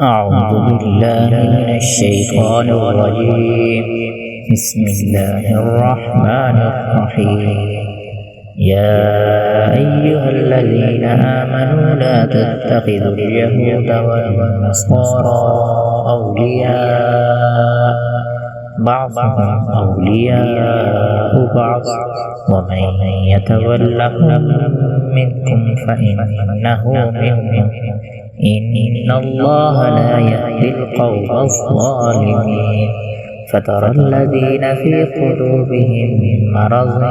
أعوذ بالله من الشيطان الرجيم. بسم الله الرحمن الرحيم. يا أيها الذين آمنوا لا تتخذوا اليهود والنصارى أولياء بعضهم أولياء بعض ومن يتولهم منكم فإنه منهم إن الله لا يهدي القوم الظالمين. فترى الذين في قلوبهم مرض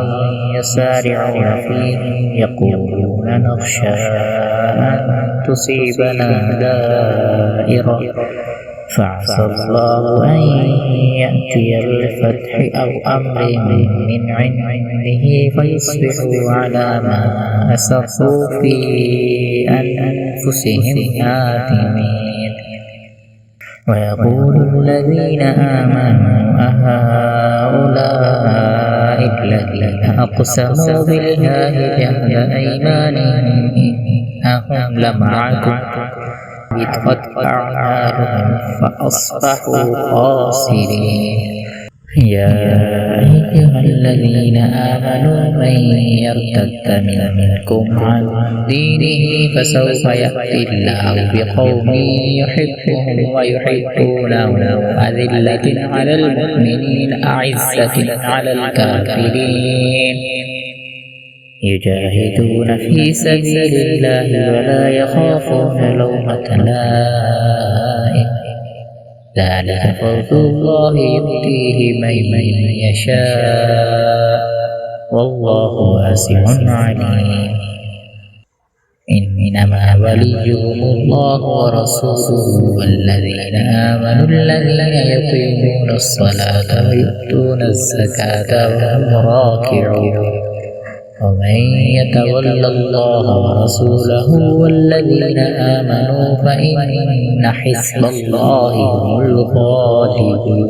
يسارعون فيهم يقولون نخشى أن تصيبنا دائرة فعسى الله أن يأتي الفتح أو أمر من عنده فيصبحوا على ما أسروا في أنفسهم نادمين. ويقول الذين آمنوا أهؤلاء الذين أقسموا بالله جهد أيمانهم إنهم لمعكم حبطت أعمالهم فأصبحوا خاسرين. يا أيها الذين آمنوا من يرتد منكم عن دينه فسوف يأتي الله بقوم يحبهم ويحبونه أذلة على المؤمنين أعزة على الكافرين يجاهدون في سبيل الله ولا يخافون لومة لائم ذلك فضل الله يؤتيه من يشاء والله واسع عليم. إنما وليهم الله ورسوله والذين آمنوا الذين يقيمون الصلاة ويؤتون الزكاة وهم راكعون. ومن يتول الله ورسوله والذين آمنوا فإن حزب الله هم الغالبون.